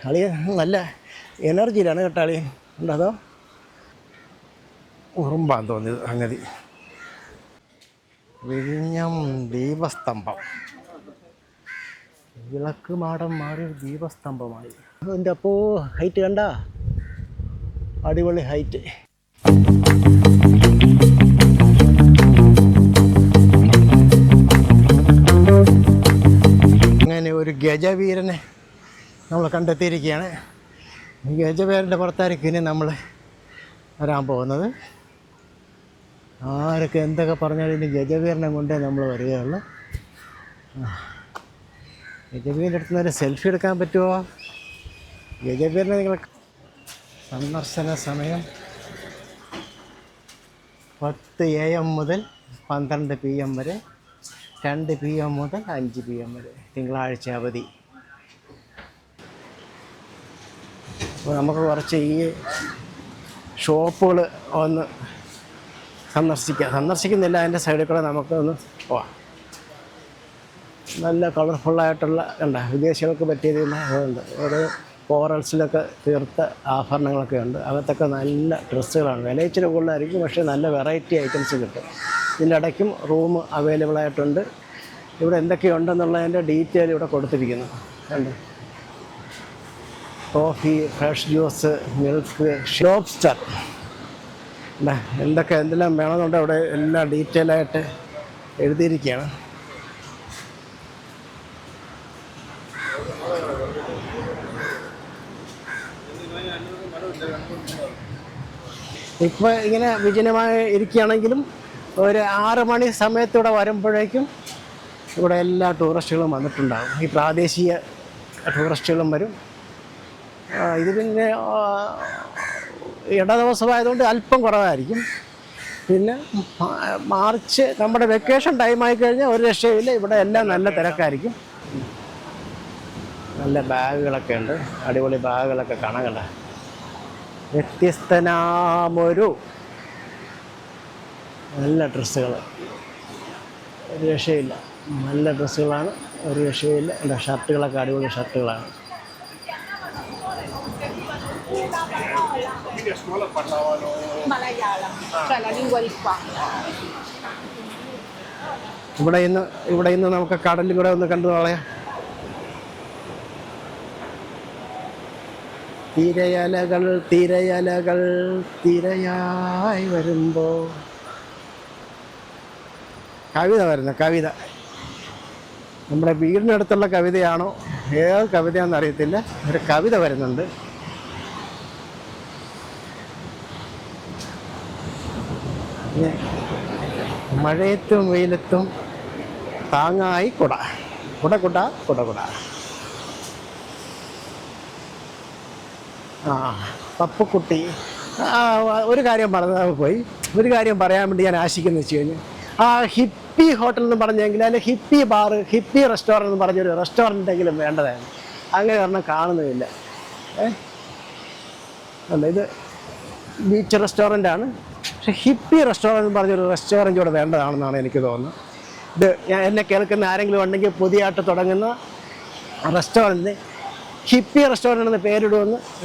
അളിയ നല്ല എനർജിയിലാണ് കേട്ടോ അളിയൻ. ഉണ്ടതോ ഉറുമ്പാന്ന് തോന്നിയത് സംഗതി. വിഴിഞ്ഞം ദീപസ്തംഭം, വിളക്ക് മാടം മാറി ദീപസ്തംഭമായി. അതിൻ്റെ അപ്പോൾ ഹൈറ്റ് കണ്ട, അടിപൊളി ഹൈറ്റ്. അങ്ങനെ ഒരു ഗജവീരനെ നമ്മൾ കണ്ടെത്തിയിരിക്കുകയാണ്. ഗജവീരൻ്റെ പുറത്തായിരിക്കും ഇനി നമ്മൾ വരാൻ പോകുന്നത്. ആരൊക്കെ എന്തൊക്കെ പറഞ്ഞാലും ഇനി ഗജവീരനെ കൊണ്ടേ നമ്മൾ വരികയുള്ളൂ. ഗജവീരൻ്റെ അടുത്ത് നിന്ന് ഒരു സെൽഫി എടുക്കാൻ പറ്റുമോ? ഗജവീരനെ നിങ്ങൾ സന്ദർശന സമയം 10 AM മുതൽ 12 PM വരെ, 2 PM മുതൽ 5 PM വരെ, തിങ്കളാഴ്ച അവധി. അപ്പോൾ നമുക്ക് കുറച്ച് ഈ ഷോപ്പുകൾ ഒന്ന് സന്ദർശിക്കുന്നില്ല. അതിൻ്റെ സൈഡിൽ കൂടെ നമുക്കൊന്ന് പോവാം. നല്ല കളർഫുള്ളായിട്ടുള്ള കണ്ട വിദേശികൾക്ക് പറ്റിയതുണ്ട്. ഒരു കോറൽസിലൊക്കെ തീർത്ത ആഭരണങ്ങളൊക്കെ ഉണ്ട്. അകത്തൊക്കെ നല്ല ഡ്രസ്സുകളാണ്. വില ഇച്ചിരി കൂടുതലായിരിക്കും, പക്ഷേ നല്ല വെറൈറ്റി ഐറ്റംസ് കിട്ടും. ഇതിൻ്റെ ഇടയ്ക്കും റൂം അവൈലബിൾ ആയിട്ടുണ്ട്. ഇവിടെ എന്തൊക്കെയുണ്ടെന്നുള്ളതിൻ്റെ ഡീറ്റെയിൽ ഇവിടെ കൊടുത്തിരിക്കുന്നു. കണ്ട് coffee, fresh juice, milk, lobster, എന്തെല്ലാം വേണമെന്നുണ്ട് അവിടെ എല്ലാം ഡീറ്റെയിലായിട്ട് എഴുതിയിരിക്കുകയാണ്. ഇപ്പോൾ ഇങ്ങനെ വിജനമായി ഇരിക്കുകയാണെങ്കിലും ഒരു 6 മണി സമയത്തൂടെ വരുമ്പോഴേക്കും ഇവിടെ എല്ലാ ടൂറിസ്റ്റുകളും വന്നിട്ടുണ്ടാകും. ഈ പ്രാദേശിക ടൂറിസ്റ്റുകളും വരും. ഇത് പിന്നെ ഇട ദിവസമായതുകൊണ്ട് അല്പം കുറവായിരിക്കും. പിന്നെ മാർച്ച് നമ്മുടെ വെക്കേഷൻ ടൈമായി കഴിഞ്ഞാൽ ഒരു രക്ഷയില്ല, ഇവിടെ എല്ലാം നല്ല തിരക്കായിരിക്കും. നല്ല ബാഗുകളൊക്കെ ഉണ്ട്, അടിപൊളി ബാഗുകളൊക്കെ കാണാൻ കണ്ട. വ്യത്യസ്തനാമൊരു നല്ല ഡ്രസ്സുകൾ, ഒരു രക്ഷയില്ല, നല്ല ഡ്രസ്സുകളാണ്, ഒരു രക്ഷയില്ല. എൻ്റെ ഷർട്ടുകളൊക്കെ അടിപൊളി ഷർട്ടുകളാണ്. ഇവിടെ ഇന്ന് നമുക്ക് കടലും കൂടെ ഒന്ന് കണ്ടു കളയാം. തിരയലകൾ തിരയലകൾ തിരയായി വരുമ്പോൾ കവിത വരുന്നു. കവിത നമ്മുടെ വീടിനടുത്തുള്ള കവിതയാണോ ഏത് കവിതയാണെന്ന് അറിയത്തില്ല, ഒരു കവിത വരുന്നുണ്ട്. മഴയത്തും വെയിലത്തും താങ്ങായി കുട കുട കുട കുട കുട. പപ്പുക്കുട്ടി ഒരു കാര്യം പറഞ്ഞാൽ പോയി, ഒരു കാര്യം പറയാൻ വേണ്ടി ഞാൻ ആശിക്കുന്നു വെച്ച് കഴിഞ്ഞാൽ, ഹിപ്പി ഹോട്ടൽ എന്ന് പറഞ്ഞെങ്കിൽ, അല്ലെങ്കിൽ ഹിപ്പി ബാർ, ഹിപ്പി റെസ്റ്റോറൻറ്റ് എന്ന് പറഞ്ഞൊരു റെസ്റ്റോറൻറ്റെങ്കിലും വേണ്ടതായിരുന്നു. അങ്ങനെ ഒരെണ്ണം കാണുന്നുമില്ല. അല്ല, ഇത് ബീച്ച് റെസ്റ്റോറൻ്റാണ്, പക്ഷേ ഹിപ്പി റെസ്റ്റോറൻറ്റ് എന്ന് പറഞ്ഞൊരു റെസ്റ്റോറൻറ്റ് ഇവിടെ വേണ്ടതാണെന്നാണ് എനിക്ക് തോന്നുന്നത്. ഇത് എന്നെ കേൾക്കുന്ന ആരെങ്കിലും ഉണ്ടെങ്കിൽ പുതിയതായിട്ട് തുടങ്ങുന്ന റെസ്റ്റോറൻറ്റിന് ഹിപ്പി റെസ്റ്റോറൻറ്റ് എന്ന്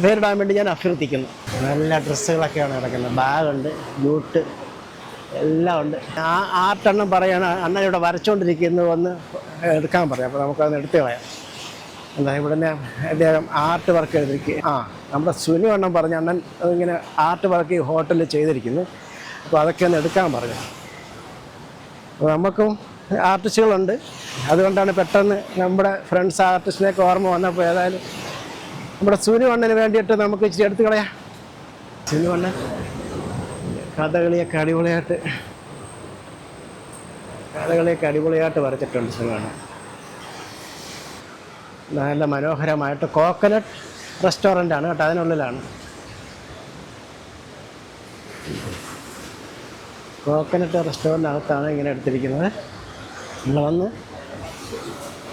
പേരിടാൻ വേണ്ടി ഞാൻ അഭ്യർത്ഥിക്കുന്നു. നല്ല ഡ്രസ്സുകളൊക്കെയാണ് കിടക്കുന്നത്, ബാഗുണ്ട്, ബൂട്ട് എല്ലാം ഉണ്ട്. ആർട്ടെണ്ണം പറയാണ്, അണ്ണൻ ഇവിടെ വരച്ചുകൊണ്ടിരിക്കുന്നത് ഒന്ന് എടുക്കാൻ പറയാം. അപ്പോൾ നമുക്കതൊന്ന് എടുത്ത് കളയാം. എന്താ ഇവിടെ അദ്ദേഹം ആർട്ട് വർക്ക് ചെയ്തിരിക്കുക. നമ്മുടെ സുനു എണ്ണം പറഞ്ഞ അണ്ണൻ ഇങ്ങനെ ആർട്ട് വർക്ക് ഈ ഹോട്ടലിൽ ചെയ്തിരിക്കുന്നു. അപ്പോൾ അതൊക്കെ ഒന്ന് എടുക്കാൻ പറഞ്ഞു. അപ്പോൾ നമുക്കും ആർട്ടിസ്റ്റുകളുണ്ട്, അതുകൊണ്ടാണ് പെട്ടെന്ന് നമ്മുടെ ഫ്രണ്ട്സ് ആർട്ടിസ്റ്റിനെയൊക്കെ ഓർമ്മ വന്നപ്പോൾ ഏതായാലും നമ്മുടെ സുനു അണ്ണന് വേണ്ടിയിട്ട് നമുക്ക് ഇച്ചിരി എടുത്ത് കളയാം. സുനു അണ്ണൻ കഥകളിയൊക്കെ അടിപൊളിയായിട്ട് വരച്ചിട്ടുണ്ട് സുനു അണ്ണൻ. നല്ല മനോഹരമായിട്ട് കോക്കനട്ട് റെസ്റ്റോറൻ്റാണ് കേട്ടോ, അതിനുള്ളിലാണ്. കോക്കനട്ട് റെസ്റ്റോറൻറ്റിനകത്താണ് ഇങ്ങനെ എടുത്തിരിക്കുന്നത്. നിങ്ങൾ വന്ന്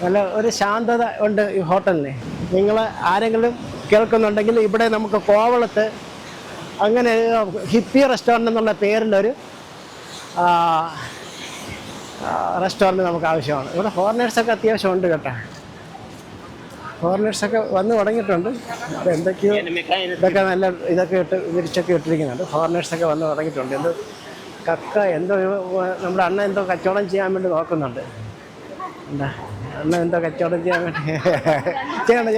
നല്ല ഒരു ശാന്തത ഉണ്ട് ഈ ഹോട്ടലിന്. നിങ്ങൾ ആരെങ്കിലും കേൾക്കുന്നുണ്ടെങ്കിൽ ഇവിടെ നമുക്ക് കോവളത്ത് അങ്ങനെ ഹിപ്പി റെസ്റ്റോറൻറ്റ് എന്നുള്ള പേരിലൊരു റെസ്റ്റോറൻറ്റ് നമുക്ക് ആവശ്യമാണ്. ഇവിടെ ഫോറിനേഴ്സൊക്കെ അത്യാവശ്യം ഉണ്ട് കേട്ടോ. ഫോറിനേഴ്സൊക്കെ വന്ന് തുടങ്ങിയിട്ടുണ്ട്. അപ്പോൾ എന്തൊക്കെയോ ഇതൊക്കെ നല്ല ഇതൊക്കെ ഇട്ട് വിരിച്ചൊക്കെ ഇട്ടിരിക്കുന്നുണ്ട്. ഫോറിനേഴ്സൊക്കെ വന്ന് തുടങ്ങിയിട്ടുണ്ട്. എന്ത് കക്ക എന്തോ നമ്മുടെ അണ്ണ എന്തോ കച്ചവടം ചെയ്യാൻ വേണ്ടി നോക്കുന്നുണ്ട്. എന്താ അണ്ണ എന്തോ കച്ചവടം ചെയ്യാൻ വേണ്ടി ചെയ്യണം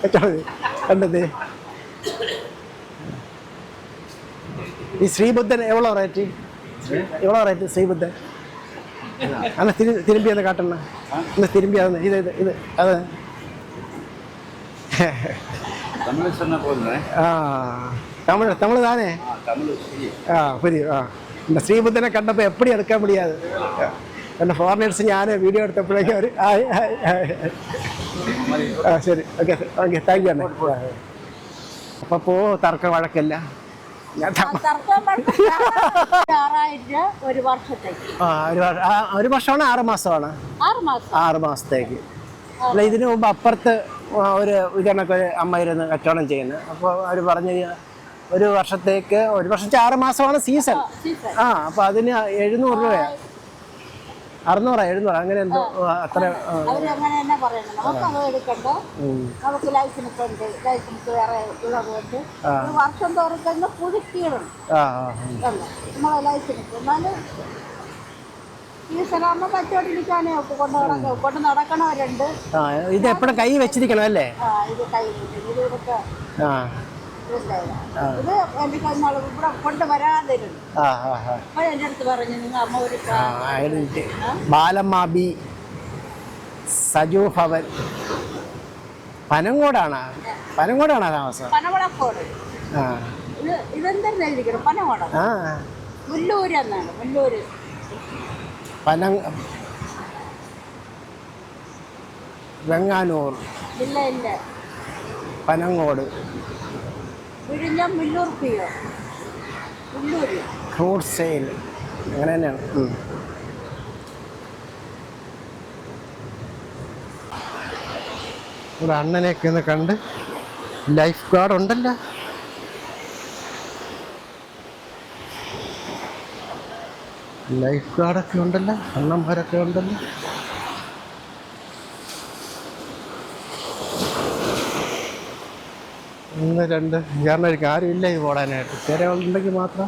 കച്ചവടം കണ്ടത്. ഈ ശ്രീബുദ്ധൻ എവ്വളോ റേറ്റ് ശ്രീബുദ്ധൻ അന്ന് തിരുമ്പി അത് കാട്ടണ ഇന്ന് തിരുമ്പി അത് ഇത് അത് തമിഴ് താനേ പുതിയ இந்த ശ്രീബുദ്ധനെ കണ്ടപ്പോൾ എപ്പടി എടുക്കാൻ മുടിയാത്. എൻ്റെ ഫോറിനേഴ്സ് ഞാൻ വീഡിയോ എടുത്തപ്പോഴേക്കും അവർ ശരി ഓക്കെ താങ്ക് യു അണ്ണേ. അപ്പോൾ തർക്ക വഴക്കല്ല. ഒരു വർഷമാണ് 6 മാസമാണ് 6 മാസത്തേക്ക്. അല്ല ഇതിനു മുമ്പ് അപ്പുറത്ത് ഒരു ഇതണക്ക് അമ്മ ഇരുന്ന് കച്ചവടം ചെയ്യുന്നത്. അപ്പോൾ അവർ പറഞ്ഞു ഒരു വർഷത്തേക്ക് 6 മാസമാണ് സീസൺ. അപ്പോൾ അതിന് 700 രൂപയാണ് 600 700 അങ്ങനെ എന്തോ അത്ര. ഇത് എപ്പോഴും കൈ വെച്ചിരിക്കണം അല്ലേ? ബാലമ്മാബി സജു ഭവൻ പനങ്കോടാണ് താമസം. വെങ്ങാനൂർ പനങ്ങോട് ഫ്രൂട്ട് സെയിൽ അങ്ങനെ തന്നെയാണ്. ഒരു അണ്ണനെയൊക്കെ ഒന്ന് കണ്ട് ലൈഫ് ഗാർഡ് ഉണ്ടല്ലോ. ലൈഫ് ഗാർഡൊക്കെ ഉണ്ടല്ലോ, അണ്ണന്മാരൊക്കെ ഉണ്ടല്ലോ. ഒന്ന് രണ്ട് കാരണം ആരുമില്ല ഇത് ഓടാനായിട്ട്. ചില ഉണ്ടെങ്കിൽ മാത്രം.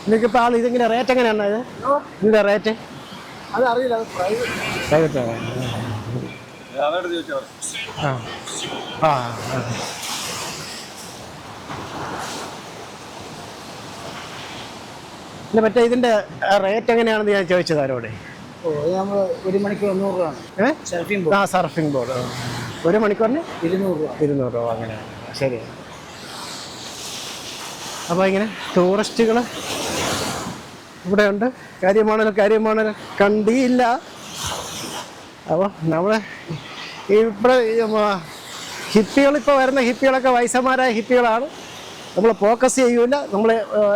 എനിക്കിപ്പോൾ ആൾ ഇതിങ്ങനെ റേറ്റ് എങ്ങനെയാണ് ഇത്? ഇതിൻ്റെ റേറ്റ് അതറിയില്ല. പ്രൈവറ്റ് പിന്നെ മറ്റേ ഇതിൻ്റെ റേറ്റ് എങ്ങനെയാണെന്ന് ഞാൻ ചോദിച്ചത് അവരോട്. നമ്മൾ 1 മണിക്കൂർ 100 രൂപയാണ്. സർഫിംഗ് ബോർഡ് 1 മണിക്കൂറിന് 200 രൂപ അങ്ങനെയാണ്. ശരി. അപ്പോൾ ഇങ്ങനെ ടൂറിസ്റ്റുകൾ ഇവിടെ ഉണ്ട്. കാര്യമാണല്ലോ കണ്ടില്ല. അപ്പോൾ നമ്മൾ ഇവിടെ ഹിപ്പികളിപ്പോൾ വരുന്ന ഹിപ്പികളൊക്കെ വയസ്സന്മാരായ ഹിപ്പികളാണ്. നമ്മൾ ഫോക്കസ് ചെയ്യൂല. നമ്മൾ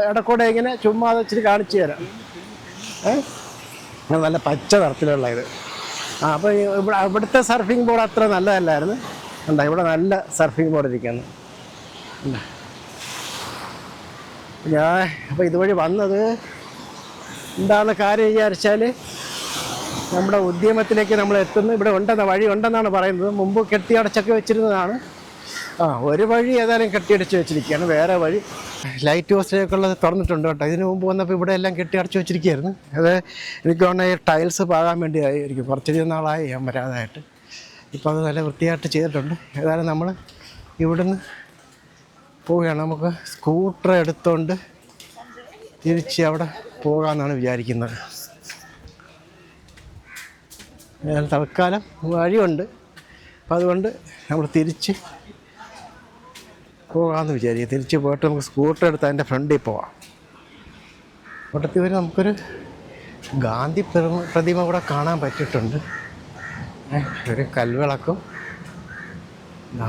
ഇടക്കൂടെ ഇങ്ങനെ ചുമ്മാ ഇച്ചിരി കാണിച്ചു തരാം. നല്ല പച്ച നിറത്തിലുള്ള ഇത്. അപ്പോൾ ഇവിടുത്തെ സർഫിംഗ് ബോർഡ് അത്ര നല്ലതല്ലായിരുന്നു. എന്താ ഇവിടെ നല്ല സർഫിംഗ് ബോർഡ് ഇരിക്കുന്നു. അപ്പോൾ ഇതുവഴി വന്നത് എന്താണ് കാര്യം വിചാരിച്ചാൽ നമ്മുടെ ഉദ്യമത്തിലേക്ക് നമ്മൾ എത്തുന്നു. ഇവിടെ വഴി ഉണ്ടെന്നാണ് പറയുന്നത്. മുമ്പ് കെട്ടിയടച്ചൊക്കെ വെച്ചിരുന്നതാണ്. ഒരു വഴി ഏതായാലും കെട്ടിയടച്ച് വെച്ചിരിക്കുകയാണ്. വേറെ വഴി ലൈറ്റ് ഹൗസിലേക്കുള്ളത് ഉള്ളത് തുറന്നിട്ടുണ്ട് കേട്ടോ. ഇതിന് മുമ്പ് വന്നപ്പോൾ ഇവിടെ എല്ലാം കെട്ടിയടച്ച് വെച്ചിരിക്കുകയായിരുന്നു. അത് എനിക്ക് തോന്നുന്നത് ഈ ടൈൽസ് പാകാൻ വേണ്ടിയായി എനിക്ക് കുറച്ചധികം നാളായി ഞാൻ വരാതായിട്ട്. ഇപ്പോൾ അത് നല്ല വൃത്തിയായിട്ട് ചെയ്തിട്ടുണ്ട്. ഏതായാലും നമ്മൾ ഇവിടുന്ന് പോവുകയാണ്. നമുക്ക് സ്കൂട്ടർ എടുത്തുകൊണ്ട് തിരിച്ച് അവിടെ പോകാമെന്നാണ് വിചാരിക്കുന്നത്. തൽക്കാലം വഴിയുണ്ട്. അപ്പോൾ അതുകൊണ്ട് നമ്മൾ തിരിച്ച് പോകാമെന്ന് വിചാരിക്കുക. തിരിച്ച് പോയിട്ട് നമുക്ക് സ്കൂട്ടർ എടുത്ത് അതിൻ്റെ ഫ്രണ്ടിൽ പോവാം. ഓട്ടത്തിൽ വരെ നമുക്കൊരു ഗാന്ധി പ്രതിമ കൂടെ കാണാൻ പറ്റിയിട്ടുണ്ട്. ഒരു കൽവിളക്കും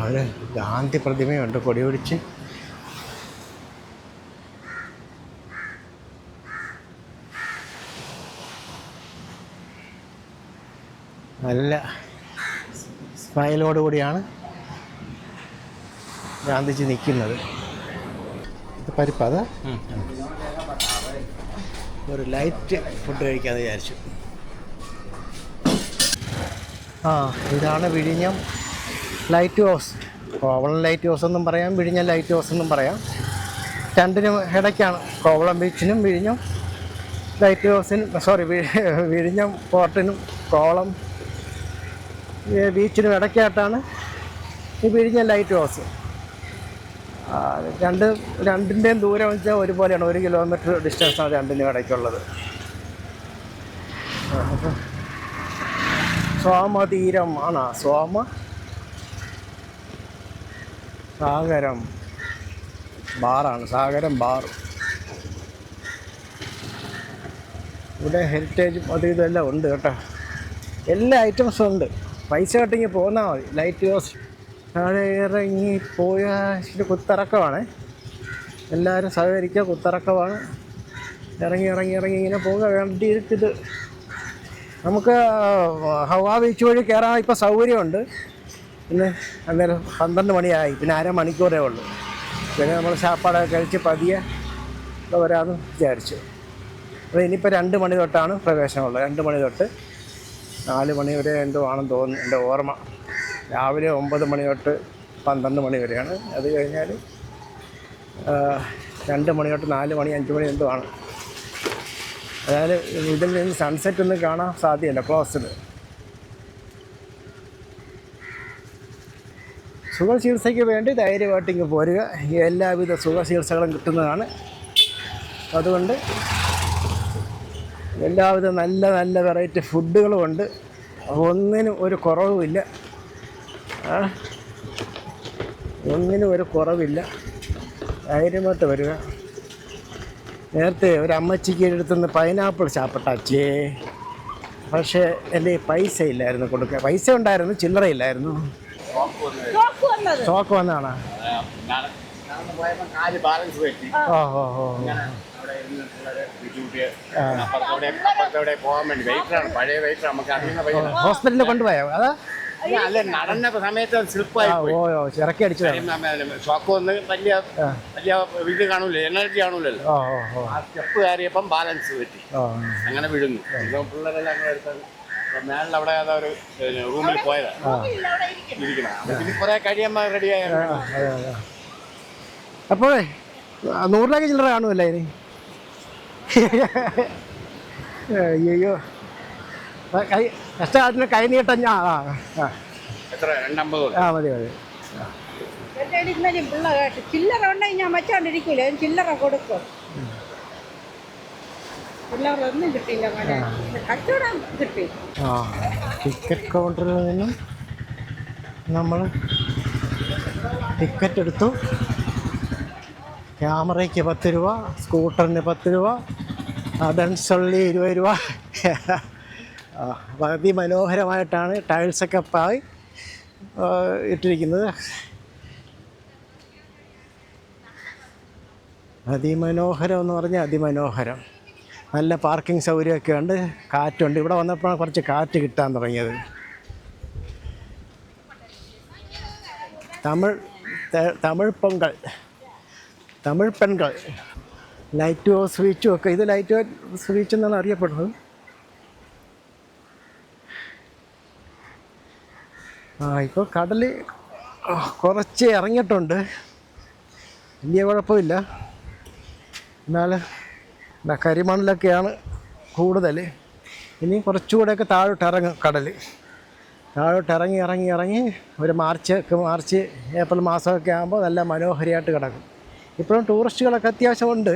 ഒരു ഗാന്ധി പ്രതിമയുണ്ട് കൊടി പിടിച്ച്. നല്ല സ്മൈലോടുകൂടിയാണ് ഗാന്ധിജി നിൽക്കുന്നത്. ഇത് പരിപ്പത് ഒരു ലൈറ്റ് ഫുഡ് കഴിക്കാമെന്ന് വിചാരിച്ചു. ആ ഇതാണ് വിഴിഞ്ഞം light house. Kovalam light house എന്നും പറയാം, വിഴിഞ്ഞം ലൈറ്റ് ഹൗസ് എന്നും പറയാം. രണ്ടിനും ഇടയ്ക്കാണ്. കോവളം ബീച്ചിനും വിഴിഞ്ഞം ലൈറ്റ് ഹൗസിനും വിഴിഞ്ഞം പോർട്ടിനും കോവളം ബീച്ചിനും ഇടയ്ക്കായിട്ടാണ് ഈ വിഴിഞ്ഞം ലൈറ്റ് ഹൗസ്. രണ്ടിൻ്റെയും ദൂരം വെച്ചാൽ ഒരുപോലെയാണ്. 1 കിലോമീറ്റർ ഡിസ്റ്റൻസാണ് രണ്ടിനും ഇടയ്ക്കുള്ളത്. സോമതീരം ആണോ? സാഗരം ബാറാണ്, സാഗരം ബാർ. ഇവിടെ ഹെറിറ്റേജും അതും ഇതെല്ലാം ഉണ്ട് കേട്ടോ. എല്ലാ ഐറ്റംസും ഉണ്ട്. പൈസ കെട്ടിങ്ങി പോന്നാൽ മതി. ലൈറ്റ് ഹൗസ് താഴെ ഇറങ്ങി പോയാൽ കുത്തിറക്കമാണ്. എല്ലാവരും സഹകരിക്കുക. കുത്തിറക്കമാണ്. ഇറങ്ങി ഇങ്ങനെ പോകുക. വണ്ടി ഇത് നമുക്ക് ഹവാ ബീച്ച് വഴി കയറാൻ ഇപ്പോൾ സൗകര്യമുണ്ട്. പിന്നെ അന്നേരം 12 മണിയായി. പിന്നെ അരമണിക്കൂറേ ഉള്ളൂ. പിന്നെ നമ്മൾ ചാപ്പാടൊക്കെ കഴിച്ച് പതിയെ വരാമെന്ന് വിചാരിച്ചു. അപ്പോൾ ഇനിയിപ്പോൾ 2 മണി തൊട്ടാണ് പ്രവേശനമുള്ളത്. 2 മണി തൊട്ട് 4 മണി വരെ എന്തോ ആണെന്ന് തോന്നുന്നു, എൻ്റെ ഓർമ്മ. രാവിലെ 9 മണി തൊട്ട് 12 മണി വരെയാണ്. അത് കഴിഞ്ഞാൽ 2 മണി തൊട്ട് 4 മണി 5 മണി എന്തോ ആണ്. അതായത് ഇതിൽ നിന്ന് സൺസെറ്റ് ഒന്നും കാണാൻ സാധ്യമല്ല, ക്ലോസ്ഡ്. സുഖചികിത്സയ്ക്ക് വേണ്ടി ധൈര്യമായിട്ട് ഇങ്ങ് പോരുക. എല്ലാവിധ സുഖചികിത്സകളും കിട്ടുന്നതാണ്. അതുകൊണ്ട് എല്ലാവിധ നല്ല വെറൈറ്റി ഫുഡുകളും ഉണ്ട്. ഒന്നിനും ഒരു കുറവുമില്ല. ഒന്നിനും ഒരു കുറവില്ല. ധൈര്യമായിട്ട് വരിക. നേരത്തെ ഒരു അമ്മച്ചിക്ക് എടുത്തുനിന്ന് പൈനാപ്പിൾ ചാപ്പിട്ടാച്ചേ, പക്ഷേ എൻ്റെ പൈസ ഇല്ലായിരുന്നു കൊടുക്കുക. പൈസ ഉണ്ടായിരുന്നു, ചില്ലറയില്ലായിരുന്നു. ഷോക്ക് വന്നതാണോ? ഹോസ്പിറ്റലിൽ കൊണ്ടുപോയോ? അതാ നടന്ന സമയത്ത് സ്ലിപ്പായി ചിറക്കി അടിച്ചു. ഷോക്ക് വന്ന് വലിയ ഇത് കാണൂല, എനർജി കാണൂലല്ലോ. ആ സ്റ്റെപ്പ് കയറിയപ്പം ബാലൻസ് പറ്റി, അങ്ങനെ വീഴുന്നു. പിള്ളേരെല്ലാം കൂടെ എടുത്തത് മേളിൽ അവിടെ ഒരു റൂമിൽ പോയതാണ് ഇരിക്കണം. കുറെ കഴിയുമ്പോൾ റെഡിയായ. അപ്പോഴേ 100 രൂപയ്ക്ക് ചില്ലറ കാണുമല്ലേ ഇനി? അയ്യോ, കഷ്ടകാലത്തിന് കൈ നീട്ടം. മതി. ചില്ലറ ഉണ്ടെങ്കിൽ ഞാൻ വെച്ചോണ്ടിരിക്കൂല, ചില്ലറ കൊടുക്കും. ഒന്നും കിട്ടിയില്ല, കച്ചവടം കിട്ടി. ടിക്കറ്റ് കൗണ്ടറിൽ നിന്നും നമ്മൾ ടിക്കറ്റ് എടുത്തു. ക്യാമറയ്ക്ക് 10 രൂപ, സ്കൂട്ടറിന് 10 രൂപ, ഡൻസള്ളി 20 രൂപ. അതിമനോഹരമായിട്ടാണ് ടൈൽസൊക്കെ പായി ഇട്ടിരിക്കുന്നത്. അതിമനോഹരം എന്ന് പറഞ്ഞാൽ അതിമനോഹരം. നല്ല പാർക്കിംഗ് സൗകര്യമൊക്കെ ഉണ്ട്. കാറ്റുണ്ട്. ഇവിടെ വന്നപ്പോഴാണ് കുറച്ച് കാറ്റ് കിട്ടാൻ തുടങ്ങിയത്. തമിഴ് പെൺകൾ ലൈറ്റ് ഹൗസ് ബീച്ചും ഒക്കെ. ഇത് ലൈറ്റ് ഹൗസ് ബീച്ച് എന്നാണ് അറിയപ്പെടുന്നത്. ഇപ്പോൾ കടൽ കുറച്ച് ഇറങ്ങിയിട്ടുണ്ട്, വലിയ കുഴപ്പമില്ല. എന്നാൽ കരിമണ്ണിലൊക്കെയാണ് കൂടുതൽ. ഇനി കുറച്ചുകൂടെയൊക്കെ താഴോട്ടിറങ്ങും കടൽ. താഴോട്ടിറങ്ങി ഒരു മാർച്ച് ഏപ്രിൽ മാസമൊക്കെ ആകുമ്പോൾ നല്ല മനോഹരിയായിട്ട് കിടക്കും. ഇപ്പോഴും ടൂറിസ്റ്റുകളൊക്കെ അത്യാവശ്യമുണ്ട്,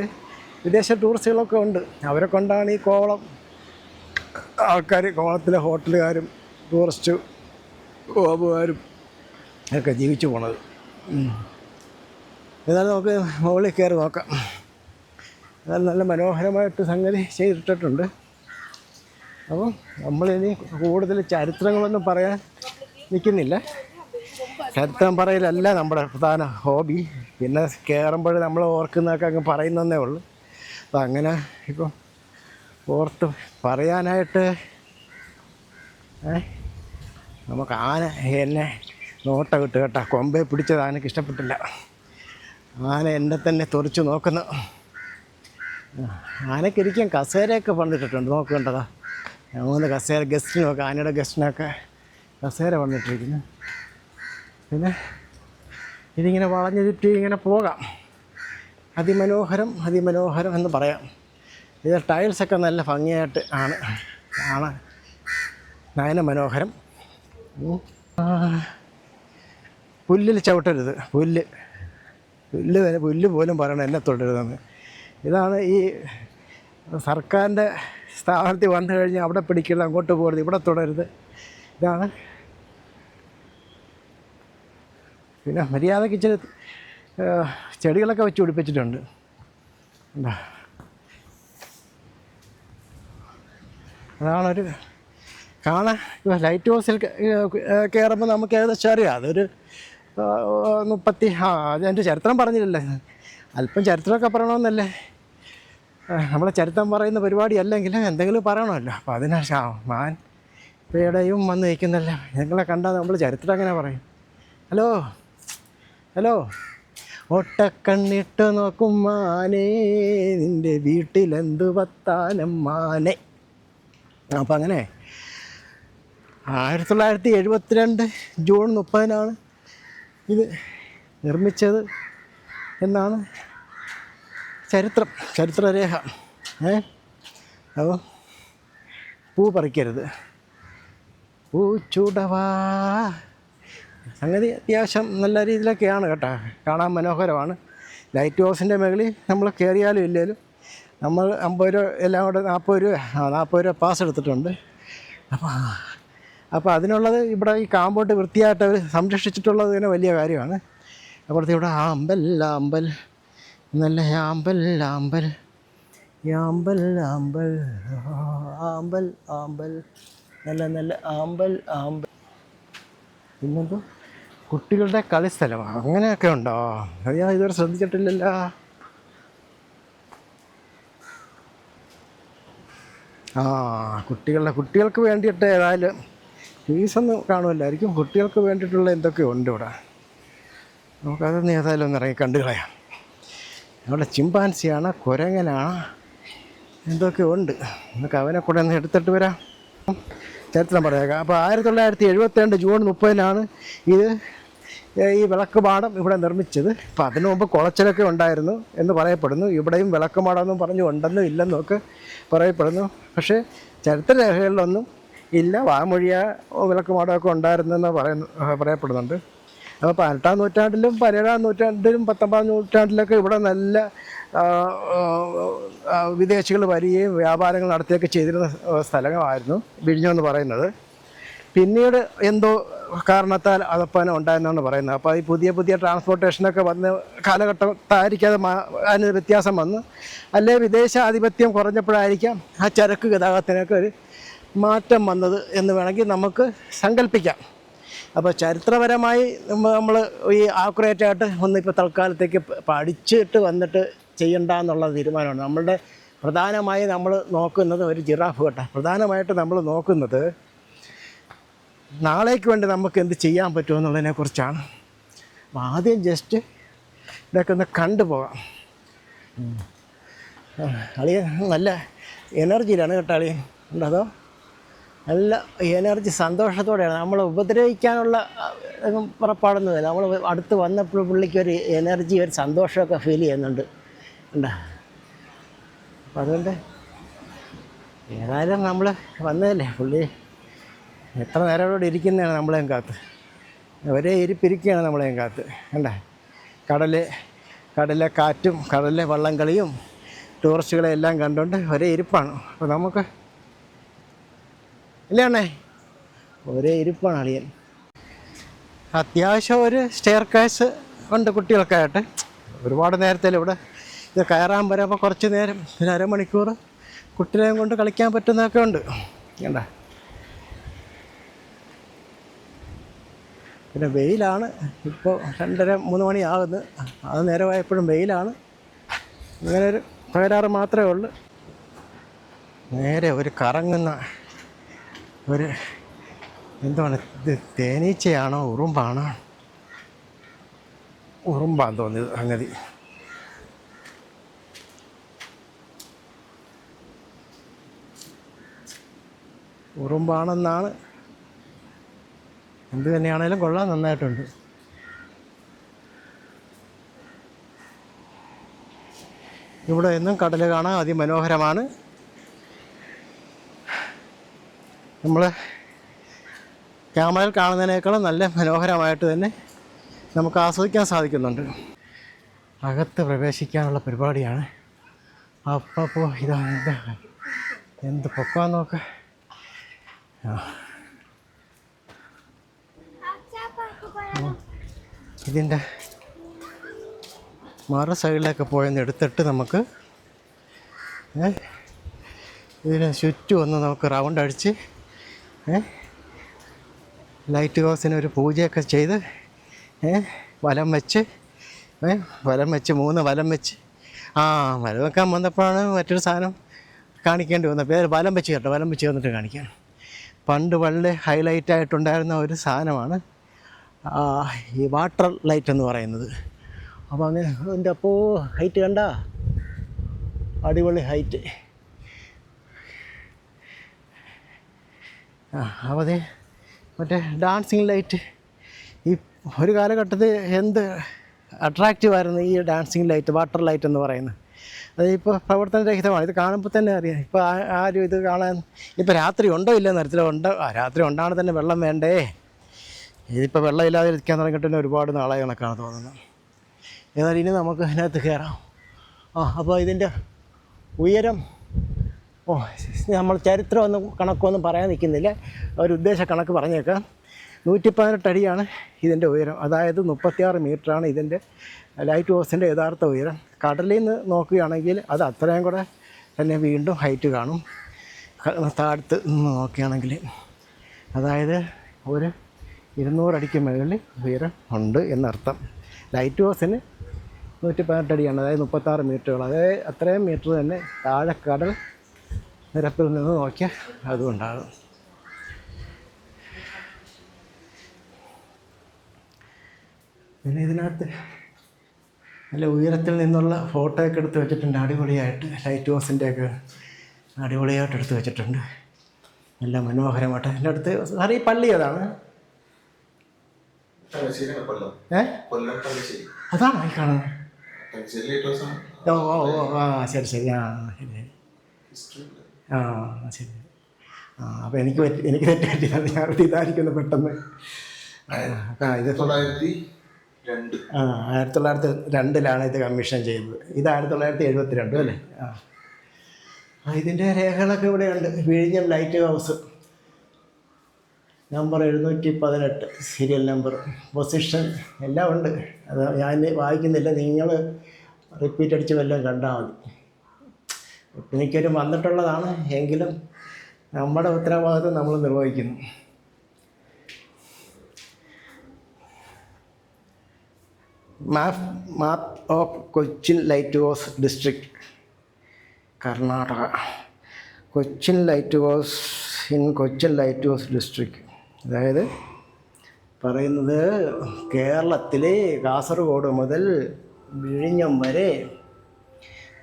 വിദേശ ടൂറിസ്റ്റുകളൊക്കെ ഉണ്ട്. അവരെ കൊണ്ടാണ് ഈ കോവളം ആൾക്കാർ, കോവളത്തിലെ ഹോട്ടലുകാരും ടൂറിസ്റ്റ് ഹോബുകാരും ഒക്കെ ജീവിച്ചു പോണത്. എന്നാലും നമുക്ക് മുകളിൽ കയറി നോക്കാം. എന്നാലും നല്ല മനോഹരമായിട്ട് സംഗതി ചെയ്തിട്ടിട്ടുണ്ട്. അപ്പം നമ്മളിനി കൂടുതൽ ചരിത്രങ്ങളൊന്നും പറയാൻ നിൽക്കുന്നില്ല. ചരിത്രം പറയലല്ല നമ്മുടെ പ്രധാന ഹോബി. പിന്നെ കയറുമ്പോൾ നമ്മൾ ഓർക്കുന്നതൊക്കെ അങ്ങ് പറയുന്നതേ ഉള്ളൂ. അപ്പം അങ്ങനെ ഇപ്പം ഓർത്ത് പറയാനായിട്ട് നമുക്ക് ആന എന്നെ നോട്ട കിട്ടും കേട്ടോ. കൊമ്പെ പിടിച്ചത് ആനയ്ക്ക് ഇഷ്ടപ്പെട്ടില്ല. ആന എന്നെ തന്നെ തുറച്ച് നോക്കുന്നു. ആനയ്ക്ക് ഇരിക്കാൻ കസേരയൊക്കെ പണിതിട്ടുണ്ട്, നോക്കേണ്ടതാ. 3 കസേര ഗസ്റ്റിനൊക്കെ, ആനയുടെ ഗസ്റ്റിനൊക്കെ കസേര വന്നിട്ടിരിക്കുന്നു. പിന്നെ ഇതിങ്ങനെ വളഞ്ഞു ചുറ്റി ഇങ്ങനെ പോകാം. അതിമനോഹരം അതിമനോഹരം എന്ന് പറയാം. ഇത് ടൈൽസൊക്കെ നല്ല ഭംഗിയായിട്ട് ആണ് നയന മനോഹരം. പുല്ലിൽ ചവിട്ടരുത്, പുല്ല് പോലും പറയണം എന്നെ തൊടരുതെന്ന്. ഇതാണ് ഈ സർക്കാരിൻ്റെ സ്ഥാപനത്തിൽ വന്നു കഴിഞ്ഞാൽ അവിടെ പിടിക്കരുത്, അങ്ങോട്ട് പോകരുത്, ഇവിടെ തുടരുത്. ഇതാണ്. പിന്നെ മര്യാദയ്ക്ക് ഇച്ചിരി ചെടികളൊക്കെ വെച്ച് പിടിപ്പിച്ചിട്ടുണ്ട്. എന്താ അതാണൊരു കാണാൻ. ലൈറ്റ് ഹൗസിൽ കയറുമ്പോൾ നമുക്ക് ഏകദേശം അറിയാം. അതൊരു 30 അതിൻ്റെ ചരിത്രം പറഞ്ഞില്ലല്ലേ. അല്പം ചരിത്രമൊക്കെ പറയണമെന്നല്ലേ. നമ്മളെ ചരിത്രം പറയുന്ന പരിപാടി അല്ലെങ്കിലും എന്തെങ്കിലും പറയണമല്ലോ. അപ്പോൾ അതിനാ മാൻ ഇപ്പോൾ ഇവിടെയും വന്ന് നിൽക്കുന്നല്ല. നിങ്ങളെ കണ്ടാൽ നമ്മൾ ചരിത്രം എങ്ങനെ പറയും? ഹലോ ഹലോ, ഒട്ടക്കണ്ണിട്ട് നോക്കും മാനേ നിൻ്റെ വീട്ടിലെന്തു വത്താനം മാനേ. അപ്പം അങ്ങനെ 1972 ജൂൺ 30 ഇത് നിർമ്മിച്ചത് എന്നാണ് ചരിത്രരേഖ. അപ്പോൾ പൂ പറിക്കരുത്, പൂച്ചൂടവാ. സംഗതി അത്യാവശ്യം നല്ല രീതിയിലൊക്കെയാണ് കേട്ടോ. കാണാൻ മനോഹരമാണ്. ലൈറ്റ് ഹൗസിൻ്റെ മുകളിൽ നമ്മൾ കയറിയാലും ഇല്ലേലും നമ്മൾ 50 രൂപ എല്ലാം കൂടെ 40 രൂപ പാസ് എടുത്തിട്ടുണ്ട്. അപ്പോൾ അതിനുള്ളത് ഇവിടെ ഈ കാമ്പൗണ്ട് വൃത്തിയായിട്ട് അവർ സംരക്ഷിച്ചിട്ടുള്ളത് തന്നെ വലിയ കാര്യമാണ്. അപ്പോഴത്തെ ഇവിടെ ആമ്പൽ നല്ല ആമ്പൽ നല്ല ആമ്പൽ. പിന്നെന്തോ കുട്ടികളുടെ കളിസ്ഥലമാണ്. അങ്ങനെയൊക്കെ ഉണ്ടോ? ഞാൻ ഇതുവരെ ശ്രദ്ധിച്ചിട്ടില്ലല്ലോ. കുട്ടികൾക്ക് വേണ്ടിയിട്ട് ഏതായാലും ഫീസൊന്നും കാണുമല്ലായിരിക്കും. കുട്ടികൾക്ക് വേണ്ടിയിട്ടുള്ള എന്തൊക്കെയോ ഉണ്ട് ഇവിടെ. നമുക്കതൊന്നും ഏതായാലും ഒന്ന് ഇറങ്ങി കണ്ടു കളയാം. അവിടെ ചിമ്പാൻസിയാണ്, കുരങ്ങനാണ്, എന്തൊക്കെയോ ഉണ്ട്. നമുക്ക് അവനെ കൂടെ ഒന്ന് എടുത്തിട്ട് വരാം. ചരിത്രം പറയാം. അപ്പോൾ 1972 ജൂൺ 30 ഇത് ഈ വിളക്കുമാടം ഇവിടെ നിർമ്മിച്ചത്. അപ്പം അതിനു മുമ്പ് കുളച്ചിലൊക്കെ ഉണ്ടായിരുന്നു എന്ന് പറയപ്പെടുന്നു. ഇവിടെയും വിളക്കുമാടമൊന്നും പറഞ്ഞു ഉണ്ടെന്നും ഇല്ലെന്നും ഒക്കെ പറയപ്പെടുന്നു. പക്ഷേ ചരിത്രരേഖകളിലൊന്നും ഇല്ല. വാമൊഴിയ വിളക്കുമാടമൊക്കെ ഉണ്ടായിരുന്നെന്ന് പറയപ്പെടുന്നുണ്ട്. അപ്പോൾ 18-ാം നൂറ്റാണ്ടിലും 17-ാം നൂറ്റാണ്ടിലും 19-ാം നൂറ്റാണ്ടിലൊക്കെ ഇവിടെ നല്ല വിദേശികൾ വരികയും വ്യാപാരങ്ങൾ നടത്തുകയൊക്കെ ചെയ്തിരുന്ന സ്ഥലമായിരുന്നു വിഴിഞ്ഞം എന്ന് പറയുന്നത്. പിന്നീട് എന്തോ കാരണത്താൽ അതപ്പന ഉണ്ടായെന്നാണ് പറയുന്നത്. അപ്പോൾ ഈ പുതിയ ട്രാൻസ്പോർട്ടേഷനൊക്കെ വന്ന് കാലഘട്ടത്തായിരിക്കാതെ അതിന് വ്യത്യാസം വന്നു. അല്ലെ വിദേശാധിപത്യം കുറഞ്ഞപ്പോഴായിരിക്കാം ആ ചരക്ക് ഗതാഗതത്തിനൊക്കെ ഒരു മാറ്റം വന്നത് എന്ന് വേണമെങ്കിൽ നമുക്ക് സങ്കല്പിക്കാം. അപ്പോൾ ചരിത്രപരമായി നമ്മൾ ഈ ആക്യുറേറ്റായിട്ട് ഒന്നിപ്പോൾ തൽക്കാലത്തേക്ക് പഠിച്ചിട്ട് വന്നിട്ട് ചെയ്യണ്ട എന്നുള്ള തീരുമാനമാണ്. നമ്മളുടെ പ്രധാനമായി നമ്മൾ നോക്കുന്നത് ഒരു ജിറാഫ് കേട്ടോ. പ്രധാനമായിട്ട് നമ്മൾ നോക്കുന്നത് നാളേക്ക് വേണ്ടി നമുക്ക് എന്ത് ചെയ്യാൻ പറ്റുമെന്നുള്ളതിനെക്കുറിച്ചാണ്. അപ്പോൾ ആദ്യം ജസ്റ്റ് ഇതൊക്കെ ഒന്ന് കണ്ടുപോകാം. അളിയൻ നല്ല എനർജിയിലാണ് കേട്ടോ. അളിയൻ ഉണ്ടതോ നല്ല എനർജി, സന്തോഷത്തോടെയാണ്. നമ്മൾ ഉപദ്രവിക്കാനുള്ള പുറപ്പാടൊന്നുമില്ല. നമ്മൾ അടുത്ത് വന്നപ്പോൾ പുള്ളിക്കൊരു എനർജി, ഒരു സന്തോഷമൊക്കെ ഫീൽ ചെയ്യുന്നുണ്ട് ഉണ്ടോ. അപ്പം അതുകൊണ്ട് ഏതായാലും നമ്മൾ വന്നതല്ലേ. പുള്ളി എത്ര നേരം ഇവിടെ ഇരിക്കുന്നതാണ് നമ്മളെയും കാത്ത്. ഒരേ ഇരിപ്പിരിക്കുകയാണ് നമ്മളെയും കാത്ത് കണ്ടേ. കടലിലെ കാറ്റും കടലിലെ വള്ളംകളിയും ടൂറിസ്റ്റുകളെ എല്ലാം കണ്ടുകൊണ്ട് ഒരേ ഇരിപ്പാണ്. അപ്പോൾ നമുക്ക് ഇല്ലേ അണ്ണേ, ഒരേ ഇരിപ്പാണ് അളിയൻ. അത്യാവശ്യം ഒരു സ്റ്റെയർ കേസ് ഉണ്ട് കുട്ടികൾക്കായിട്ട്. ഒരുപാട് നേരത്തേലും ഇവിടെ ഇത് കയറാൻ വരുമ്പോൾ കുറച്ച് നേരം ഒരു അരമണിക്കൂർ കുട്ടികളെയും കൊണ്ട് കളിക്കാൻ പറ്റുന്നതൊക്കെ ഉണ്ട് കണ്ട. പിന്നെ വെയിലാണ്. ഇപ്പോൾ 2:30-3 മണിയാകുന്നു. അത് നേരമായപ്പോഴും വെയിലാണ്. ഇങ്ങനെ ഒരു തകരാറ് മാത്രമേ ഉള്ളൂ. നേരെ ഒരു കറങ്ങുന്ന ഒരു എന്താണ് ഇത്, തേനീച്ചയാണോ ഉറുമ്പാണോ? ഉറുമ്പാന്ന് തോന്നിയത് സംഗതി. ഉറുമ്പാണെന്നാണ് എന്ത് തന്നെയാണേലും കൊള്ളാൻ, നന്നായിട്ടുണ്ട്. ഇവിടെ എന്നും കടൽ കാണാൻ അതിമനോഹരമാണ്. നമ്മൾ ക്യാമറയിൽ കാണുന്നതിനേക്കാളും നല്ല മനോഹരമായിട്ട് തന്നെ നമുക്ക് ആസ്വദിക്കാൻ സാധിക്കുന്നുണ്ട്. അകത്ത് പ്രവേശിക്കാനുള്ള പരിപാടിയാണ്. അപ്പോൾ ഇതാ എന്ത് പൊക്കാൻ നോക്ക്. ഇതിൻ്റെ മറു സൈഡിലേക്ക് പോയെന്ന് എടുത്തിട്ട് നമുക്ക് ഇതിന് ചുറ്റും ഒന്ന് നമുക്ക് റൗണ്ട് അടിച്ച് ലൈറ്റ് ഹൗസിന് ഒരു പൂജയൊക്കെ ചെയ്ത് വലം വെച്ച് 3 വലം വെച്ച് വലം വെക്കാൻ വന്നപ്പോഴാണ് മറ്റൊരു സാധനം കാണിക്കേണ്ടി വന്നത്. പേര് വലം വെച്ച് കേട്ടോ, വലം വെച്ച് വന്നിട്ട് കാണിക്കാൻ. പണ്ട് വളരെ ഹൈലൈറ്റായിട്ടുണ്ടായിരുന്ന ഒരു സാധനമാണ് ഈ വാട്ടർ ലൈറ്റ് എന്ന് പറയുന്നത്. അപ്പോൾ അങ്ങനെ എൻ്റെ അപ്പോൾ ഹൈറ്റ് കണ്ട, അടിപൊളി ഹൈറ്റ്. അപ്പോൾ അതേ മറ്റേ ഡാൻസിങ് ലൈറ്റ് ഈ ഒരു കാലഘട്ടത്തിൽ എന്ത് അട്രാക്റ്റീവായിരുന്നു ഈ ഡാൻസിങ് ലൈറ്റ്, വാട്ടർ ലൈറ്റ് എന്ന് പറയുന്നത്. അതിപ്പോൾ പ്രവർത്തനരഹിതമാണ്. ഇത് കാണുമ്പോൾ തന്നെ അറിയാം. ഇപ്പോൾ ആരും ഇത് കാണാൻ ഇപ്പോൾ രാത്രി ഉണ്ടോ ഇല്ലെന്ന് അറിയത്തില്ല. രാത്രി ഉണ്ടാണ് തന്നെ വെള്ളം വേണ്ടേ. ഇതിപ്പോൾ വെള്ളം ഇല്ലാതെ ഇരിക്കാൻ തുടങ്ങിയിട്ട് തന്നെ ഒരുപാട് നാളായി കണക്കാണ് തോന്നുന്നത്. ഏതായാലും ഇനി നമുക്ക് അതിനകത്ത് കയറാം. അപ്പോൾ ഇതിൻ്റെ ഉയരം നമ്മൾ ചരിത്രമൊന്നും കണക്കൊന്നും പറയാൻ നിൽക്കുന്നില്ല, ഒരു ഉദ്ദേശ കണക്ക് പറഞ്ഞേക്കാം. 118 അടിയാണ് ഇതിൻ്റെ ഉയരം. അതായത് 36 മീറ്ററാണ് ഇതിൻ്റെ ലൈറ്റ് ഹൗസിൻ്റെ യഥാർത്ഥ ഉയരം. കടലിൽ നിന്ന് നോക്കുകയാണെങ്കിൽ അത് അത്രയും കൂടെ തന്നെ വീണ്ടും ഹൈറ്റ് കാണും താഴത്ത് നിന്ന് നോക്കുകയാണെങ്കിൽ. അതായത് ഒരു 200 അടിക്ക് മുകളിൽ ഉയരം ഉണ്ട് എന്നർത്ഥം. ലൈറ്റ് ഹൗസിന് 118 അടിയാണ്, അതായത് 36 മീറ്ററുകൾ. അതായത് അത്രയും മീറ്റർ തന്നെ താഴെ കടൽ നിരപ്പിൽ നിന്ന് നോക്കിയാൽ അതുകൊണ്ടാകും. പിന്നെ ഇതിനകത്ത് നല്ല ഉയരത്തിൽ നിന്നുള്ള ഫോട്ടോ ഒക്കെ എടുത്ത് വെച്ചിട്ടുണ്ട് അടിപൊളിയായിട്ട്. ലൈറ്റ് ഹൗസിൻ്റെയൊക്കെ അടിപൊളിയായിട്ട് എടുത്ത് വെച്ചിട്ടുണ്ട്, നല്ല മനോഹരമായിട്ട്. എൻ്റെ അടുത്ത് സാർ ഈ പള്ളി ഏതാണ്? അതാണോ ഈ കാണുന്നത്? ശരി ശരി. ശരി. അപ്പോൾ എനിക്ക് തെറ്റ് പറ്റിയതാണ്. ഞാൻ ഇതായിരിക്കുന്നു പെട്ടെന്ന്. ഇത് 1902 ഇത് കമ്മീഷൻ ചെയ്തത്. ഇത് 1972 അല്ലേ? ഇതിൻ്റെ രേഖകളൊക്കെ ഇവിടെയുണ്ട്. വിഴിഞ്ഞം light house number 718, serial number, position എല്ലാം ഉണ്ട്. അത് ഞാൻ വായിക്കുന്നില്ല, നിങ്ങൾ റിപ്പീറ്റ് അടിച്ച് വല്ലതും കണ്ടാൽ മതി. എനിക്കൊരു വന്നിട്ടുള്ളതാണ്, എങ്കിലും നമ്മുടെ ഉത്തരവാദിത്വം നമ്മൾ നിർവഹിക്കുന്നു. മാപ്പ് of Cochin light house district, Karnataka. Cochin light house in Cochin light house district. അതായത് പറയുന്നത് കേരളത്തിലെ കാസർഗോഡ് മുതൽ വിഴിഞ്ഞം വരെ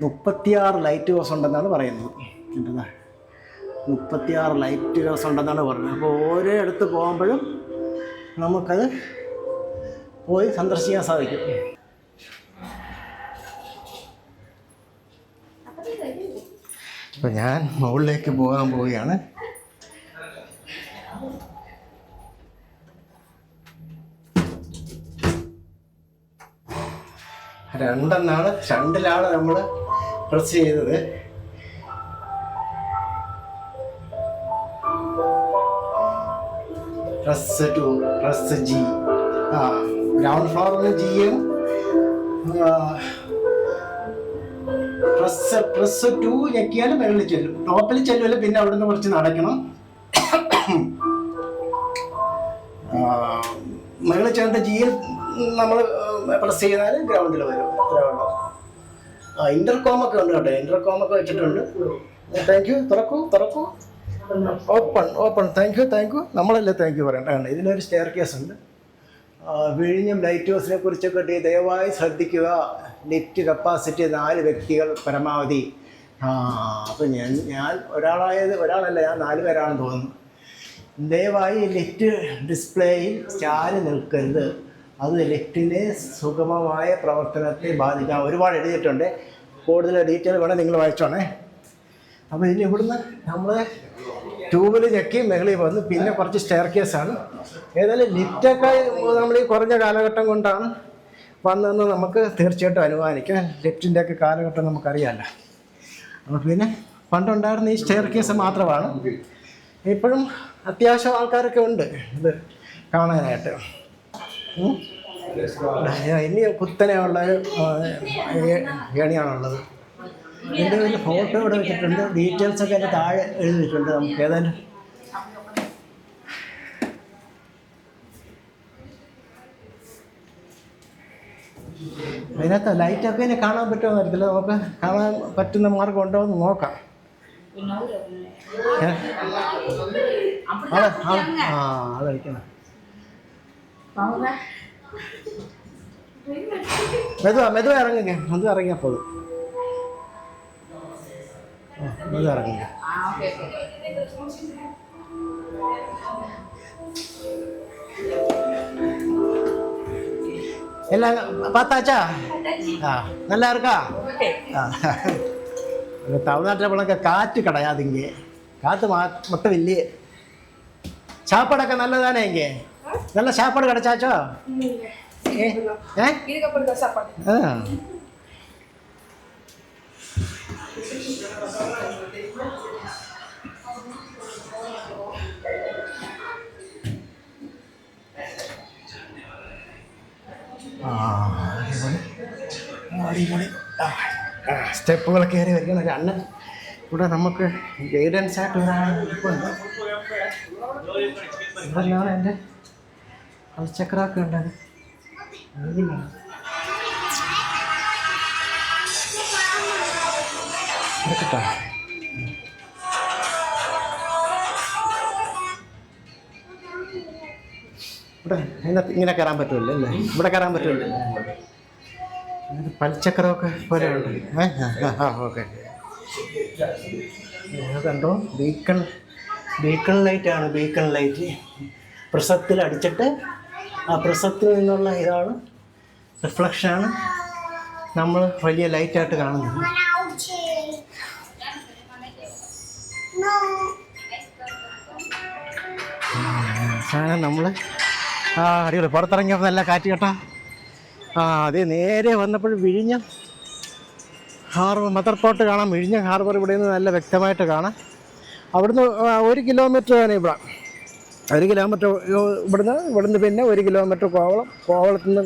36 ലൈറ്റ് ഹൗസ് ഉണ്ടെന്നാണ് പറയുന്നത്. എന്താ 36 ലൈറ്റ് ഹൗസ് ഉണ്ടെന്നാണ് പറയുന്നത്. അപ്പോൾ ഓരോ ഇടത്ത് പോകുമ്പോഴും നമുക്കത് പോയി സന്ദർശിക്കാൻ സാധിക്കും. അപ്പോൾ ഞാൻ മുകളിലേക്ക് പോകാൻ പോവുകയാണ്. രണ്ടിലാണ് നമ്മൾ പ്രസ് ചെയ്തത്. Press G. ഗ്രൗണ്ട് ഫ്ലോറിൽ ജിയും പ്രസ് 2 ഞെക്കിയാലും മുകളിൽ ചെല്ലും. ടോപ്പിൽ ചെല്ലുമല്ലോ, പിന്നെ അവിടെ നിന്ന് കുറച്ച് നടക്കണം. മുകളിൽ ചെന്നിട്ട് ജിയിൽ നമ്മൾ പ്രസ് ചെയ്താൽ ഗ്രൗണ്ടിൽ വരും. ഇന്റർകോമൊക്കെ ഉണ്ട് കേട്ടോ, ഇന്റർകോമൊക്കെ വെച്ചിട്ടുണ്ട്. Thank you. തുറക്കൂ. ഓപ്പൺ. Thank you. നമ്മളല്ലേ താങ്ക് യു പറയണ്ട. ഇതിലൊരു സ്റ്റെയർ കേസ് ഉണ്ട്. വിഴിഞ്ഞം ലൈറ്റ് ഹൗസിനെ കുറിച്ചൊക്കെ ദയവായി ശ്രദ്ധിക്കുക. ലിഫ്റ്റ് കപ്പാസിറ്റി 4 വ്യക്തികൾ പരമാവധി. അപ്പോൾ ഞാൻ ഒരാളല്ല, ഞാൻ 4 പേരാണെന്ന് തോന്നുന്നു. ദയവായി ലിഫ്റ്റ് ഡിസ്പ്ലേയിൽ ചാരി നിൽക്കരുത്, അത് ലിഫ്റ്റിനെ സുഗമമായ പ്രവർത്തനത്തെ ബാധിക്കാം. ഒരുപാട് എഴുതിയിട്ടുണ്ട്, കൂടുതൽ ഡീറ്റെയിൽ വേണം നിങ്ങൾ വായിച്ചോണേ. അപ്പോൾ ഇനി ഇവിടുന്ന് നമ്മൾ ട്യൂബിൽ ഞെക്കി മുകളിൽ വന്ന് പിന്നെ കുറച്ച് സ്റ്റെയർ കേസാണ്. ഏതായാലും ലിഫ്റ്റൊക്കെ നമ്മൾ ഈ കുറഞ്ഞ കാലഘട്ടം കൊണ്ടാണ് വന്നതെന്ന് നമുക്ക് തീർച്ചയായിട്ടും അനുമാനിക്കാം. ലിഫ്റ്റിൻ്റെയൊക്കെ കാലഘട്ടം നമുക്കറിയാമല്ലോ. അപ്പോൾ പിന്നെ പണ്ടുണ്ടായിരുന്ന ഈ സ്റ്റെയർ കേസ് മാത്രമാണ്. ഇപ്പോഴും അത്യാവശ്യം ആൾക്കാരൊക്കെ ഉണ്ട് ഇത് കാണാനായിട്ട്. ഇനി കുത്തനെയുള്ള ഏണിയാണുള്ളത്. ഇതിൻ്റെ ഒരു ഫോട്ടോ ഇവിടെ വെച്ചിട്ടുണ്ട്, ഡീറ്റെയിൽസൊക്കെ അതിൻ്റെ താഴെ എഴുതിയിട്ടുണ്ട്. നമുക്ക് ഏതായാലും അതിനകത്ത് ലൈറ്റൊക്കെ ഇനി കാണാൻ പറ്റുമോ അറിയത്തില്ല. നമുക്ക് കാണാൻ പറ്റുന്ന മാർഗം ഉണ്ടോ എന്ന് നോക്കാം. അതഴിക്കണം. മെതുവാ ഇറങ്ങുക, മെതുവാ ഇറങ്ങിയാൽ പോലും. മെതുവാ ഇറങ്ങുക. எல்லாம் பார்த்தாச்சா? நல்லா இருக்கா? தமிழ்நாட்டில் போலக்க காற்று கிடையாது இங்கே, காற்று மொத்தம் இல்லையே. சாப்பாடൊക്കെ நல்லதானே இங்கே? நல்ல சாப்பாடு கிடைச்சாச்சோ? അടിപൊളി സ്റ്റെപ്പുകളൊക്കെ കയറി വരികയാണ്. ഒരു അണ്ണൻ ഇവിടെ നമുക്ക് ഗൈഡൻസ് ആയിട്ട് ഒരാൾ ഇരിപ്പുണ്ട്. ഇവിടെയാണ് എൻ്റെ കളിച്ചക്രമൊക്കെ ഉണ്ടത്. കേട്ടോ, ഇവിടെ ഇങ്ങനെ കയറാൻ പറ്റുമല്ലോ അല്ലേ? ഇവിടെ കയറാൻ പറ്റുമല്ലോ. പൽച്ചക്രമൊക്കെ പോലെ ഉണ്ട്. ഓക്കെ, കണ്ടോ? ബീക്കൺ ലൈറ്റാണ്. ബീക്കൺ ലൈറ്റ് പ്രിസത്തിൽ അടിച്ചിട്ട് ആ പ്രിസത്തിൽ നിന്നുള്ള ഇതാണ് റിഫ്ലക്ഷനാണ് നമ്മൾ വലിയ ലൈറ്റായിട്ട് കാണുന്നത്. സാധനം നമ്മൾ അടിപൊളി പുറത്തിറങ്ങിയപ്പോൾ നല്ല കാറ്റ് കേട്ടോ. അതേ നേരെ വന്നപ്പോൾ വിഴിഞ്ഞം ഹാർബർ, മദർ പോർട്ട് കാണാം. വിഴിഞ്ഞം ഹാർബർ ഇവിടെ നിന്ന് നല്ല വ്യക്തമായിട്ട് കാണാം. അവിടുന്ന് 1 കിലോമീറ്റർ ആണ് ഇവിടെ. 1 കിലോമീറ്റർ ഇവിടുന്ന് പിന്നെ 1 കിലോമീറ്റർ കോവളത്തു നിന്ന്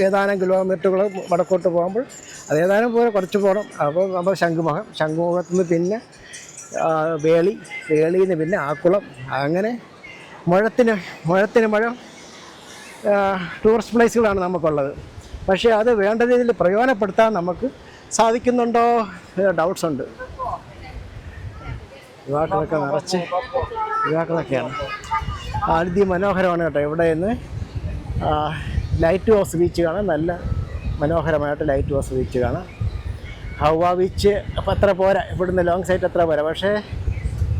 ഏതാനും കിലോമീറ്ററുകൾ വടക്കോട്ട് പോകുമ്പോൾ അത് ഏതാനും പോലെ കുറച്ച് പോകണം. അപ്പോൾ നമ്മൾ ശംഖുമുഖത്തു നിന്ന് പിന്നെ വേളിയിൽ നിന്ന് പിന്നെ ആക്കുളം, അങ്ങനെ മുഴ ടൂറിസ്റ്റ് പ്ലേസുകളാണ് നമുക്കുള്ളത്. പക്ഷേ അത് വേണ്ട രീതിയിൽ പ്രയോജനപ്പെടുത്താൻ നമുക്ക് സാധിക്കുന്നുണ്ടോ ഡൗട്ട്സ് ഉണ്ട്. യുവാക്കളൊക്കെ നിറച്ച് യുവാക്കളൊക്കെയാണ്. അതിമനോഹരമാണ് കേട്ടോ. ഇവിടെ നിന്ന് ലൈറ്റ് ഹൗസ് ബീച്ച് കാണാം. നല്ല മനോഹരമായിട്ട് ലൈറ്റ് ഹൗസ് ബീച്ച് കാണാം. ഹൗവ ബീച്ച് അപ്പം അത്ര പോരാ, ഇവിടുന്ന് ലോങ് സൈറ്റ് അത്ര പോരാ. പക്ഷേ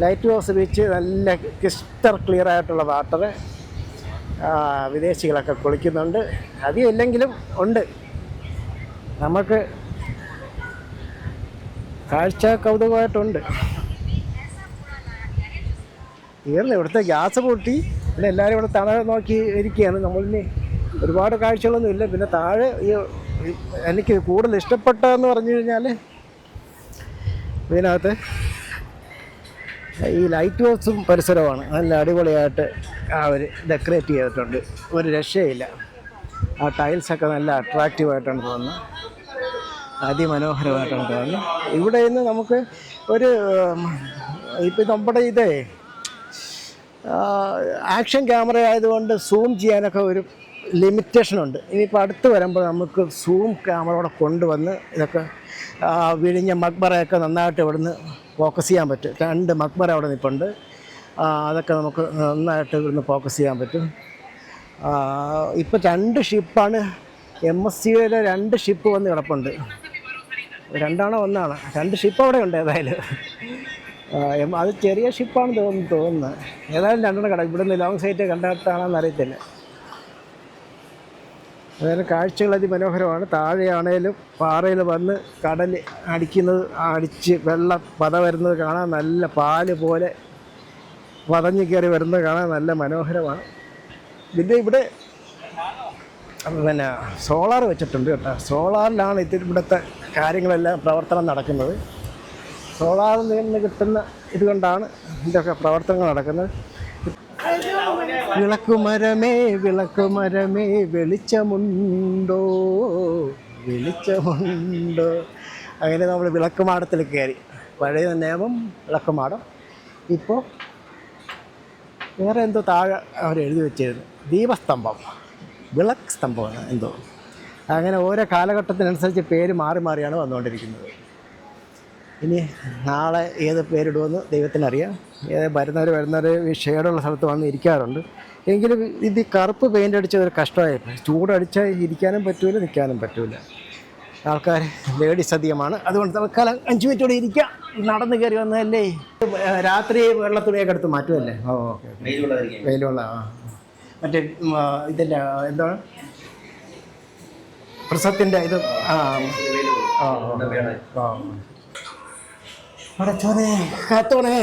ലൈറ്റ് ഹൗസ് ബീച്ച് നല്ല ക്രിസ്റ്റൽ ക്ലിയർ ആയിട്ടുള്ള വാട്ടർ. വിദേശികളൊക്കെ കുളിക്കുന്നുണ്ട്. അധികം ഇല്ലെങ്കിലും ഉണ്ട്. നമുക്ക് കാഴ്ച കൗതുകമായിട്ടുണ്ട്. ഇവിടുത്തെ ഗ്യാസ് പൊട്ടി പിന്നെ എല്ലാവരും ഇവിടെ തണൽ നോക്കി ഇരിക്കുകയാണ്. നമ്മളിനി ഒരുപാട് കാഴ്ചകളൊന്നും ഇല്ല. പിന്നെ താഴെ എനിക്ക് കൂടുതൽ ഇഷ്ടപ്പെട്ടതെന്ന് പറഞ്ഞു കഴിഞ്ഞാൽ ഇതിനകത്ത് ഈ ലൈറ്റ് ഹൗസും പരിസരമാണ്. നല്ല അടിപൊളിയായിട്ട് അവർ ഡെക്കറേറ്റ് ചെയ്തിട്ടുണ്ട്. ഒരു രക്ഷയില്ല. ആ ടൈൽസൊക്കെ നല്ല അട്രാക്റ്റീവായിട്ടാണ് തോന്നുന്നത്. അതിമനോഹരമായിട്ടാണ് തോന്നുന്നത്. ഇവിടെ നിന്ന് നമുക്ക് ഒരു ഇപ്പം നമ്മുടെ ഇതേ ആക്ഷൻ ക്യാമറ ആയതുകൊണ്ട് സൂം ചെയ്യാനൊക്കെ ഒരു ലിമിറ്റേഷനുണ്ട്. ഇനിയിപ്പോൾ അടുത്ത് വരുമ്പോൾ നമുക്ക് സൂം ക്യാമറയോടെ കൊണ്ടുവന്ന് ഇതൊക്കെ വിഴിഞ്ഞ മക്ബറയൊക്കെ നന്നായിട്ട് ഇവിടുന്ന് ഫോക്കസ് ചെയ്യാൻ പറ്റും. 2 മക്ബറ അവിടെ നിൽപ്പുണ്ട്. അതൊക്കെ നമുക്ക് നന്നായിട്ട് ഇവിടുന്ന് ഫോക്കസ് ചെയ്യാൻ പറ്റും. ഇപ്പോൾ 2 ഷിപ്പാണ് MSCയുടെ 2 ഷിപ്പ് വന്ന് കിടപ്പുണ്ട്. 2 ആണോ 1 ആണോ? 2 ഷിപ്പ് അവിടെ ഉണ്ട്. ഏതായാലും അത് ചെറിയ ഷിപ്പാണ് തോന്നുന്നത്. ഏതായാലും രണ്ടെണ്ണം കിടക്കും. ഇവിടുന്ന് ലോങ് സൈറ്റ് കണ്ടിട്ടാണെന്ന് അറിയത്തില്ല. അതായത് കാഴ്ചകൾ അതിമനോഹരമാണ്. താഴെയാണേലും പാറയിൽ വന്ന് കടൽ അടിച്ച് വെള്ളം പത വരുന്നത് കാണാൻ നല്ല പാല് പോലെ പതഞ്ഞു കയറി വരുന്നത് കാണാൻ നല്ല മനോഹരമാണ്. പിന്നെ ഇവിടെ പിന്നെ സോളാർ വെച്ചിട്ടുണ്ട് കേട്ടോ. സോളാറിലാണ് ഇവിടുത്തെ കാര്യങ്ങളെല്ലാം പ്രവർത്തനം നടക്കുന്നത്. സോളാറിൽ നിന്ന് കിട്ടുന്ന ഇതുകൊണ്ടാണ് ഇതൊക്കെ പ്രവർത്തനങ്ങൾ നടക്കുന്നത്. വിളക്കുമരമേ വിളക്കുമരമേ വെളിച്ചമുണ്ടോ വെളിച്ചമുണ്ടോ. അങ്ങനെ നമ്മൾ വിളക്കുമാടത്തിൽ കയറി. പഴയ നിയമം വിളക്കുമാടം. ഇപ്പോൾ വേറെ എന്തോ താഴെ അവർ എഴുതി വെച്ചിരുന്നു, ദീപസ്തംഭം, വിളക്ക് സ്തംഭമാണ് എന്തോ. അങ്ങനെ ഓരോ കാലഘട്ടത്തിനനുസരിച്ച് പേര് മാറി മാറിയാണ് വന്നുകൊണ്ടിരിക്കുന്നത്. ഇനി നാളെ ഏത് പേരിടുമെന്ന് ദൈവത്തിനറിയാം. വരുന്നവർ ഈ ഷെയ്ഡുള്ള സ്ഥലത്ത് വന്ന് ഇരിക്കാറുണ്ട്. എങ്കിലും ഇത് കറുപ്പ് പെയിൻ്റ് അടിച്ചത് ഒരു കഷ്ടമായി. ചൂടടിച്ചാൽ ഇരിക്കാനും പറ്റൂല, നിൽക്കാനും പറ്റൂല. ആൾക്കാർ ലേഡീസ് അധികമാണ്. അതുകൊണ്ട് തൽക്കാലം 5 മിനിറ്റ് കൂടി ഇരിക്കാം. നടന്ന് കയറി വന്നതല്ലേ. രാത്രി വെള്ളത്തുണിയൊക്കെ എടുത്ത് മാറ്റുമല്ലേ? ഓ ഓക്കെ. വെയിലുള്ള മറ്റേ ഇതിൻ്റെ എന്താണ് പ്രസവത്തിൻ്റെ ഇത് അടച്ചോനെ കാത്തോണേ.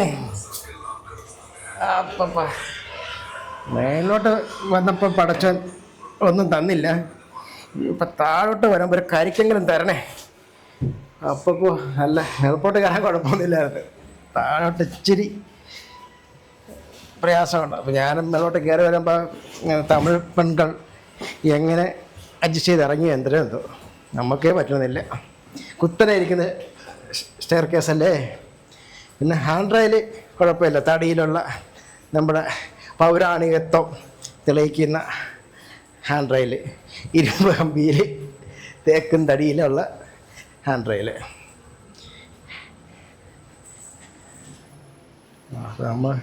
അപ്പ മേലോട്ട് വന്നപ്പോൾ പടച്ചോൻ ഒന്നും തന്നില്ല. ഇപ്പം താഴോട്ട് വരുമ്പോൾ ഒരു കരിക്കെങ്കിലും തരണേ. അപ്പോൾ അല്ല മേൽപോട്ട് കയറാൻ കുഴപ്പമൊന്നുമില്ലായിരുന്നു. താഴോട്ട് ഇച്ചിരി പ്രയാസമുണ്ട്. അപ്പോൾ ഞാനും മേലോട്ട് കയറി വരുമ്പോൾ തമിഴ് പെൺകൾ എങ്ങനെ അഡ്ജസ്റ്റ് ചെയ്ത് ഇറങ്ങി എന്തോ നമുക്കേ പറ്റുന്നില്ല. കുത്തനെ ഇരിക്കുന്ന സ്റ്റെയർ കേസല്ലേ. പിന്നെ ഹാൻഡ് റെയിൽ കുഴപ്പമില്ല. തടിയിലുള്ള നമ്മുടെ പൗരാണികത്വം തെളിയിക്കുന്ന ഹാൻഡ് റെയിൽ, ഇരുമ്പ് കമ്പിയിൽ തേക്കും തടിയിലുള്ള ഹാൻഡ് റെയിൽ. നമ്മൾ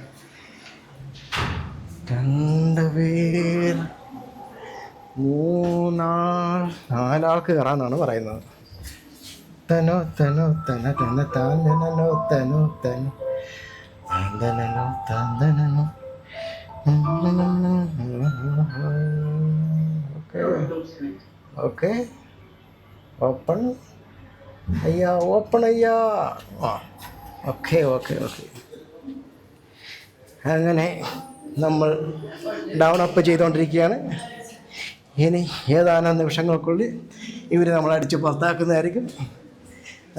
2 പേർ 3 ആൾക്ക് കയറാമെന്നാണ് പറയുന്നത്. തനോ തനോ തന തന താനോ തനോ തനോ താന്തനോ താന്തനോ. ഓക്കെ ഓപ്പൺ അയ്യാ, ഓപ്പൺ അയ്യാ. Okay okay okay. അങ്ങനെ നമ്മൾ ഡൗൺ അപ്പ് ചെയ്തുകൊണ്ടിരിക്കുകയാണ്. ഇനി ഏതാനും നിമിഷങ്ങൾക്കുള്ളിൽ ഇവർ നമ്മളടിച്ച് പുറത്താക്കുന്നതായിരിക്കും.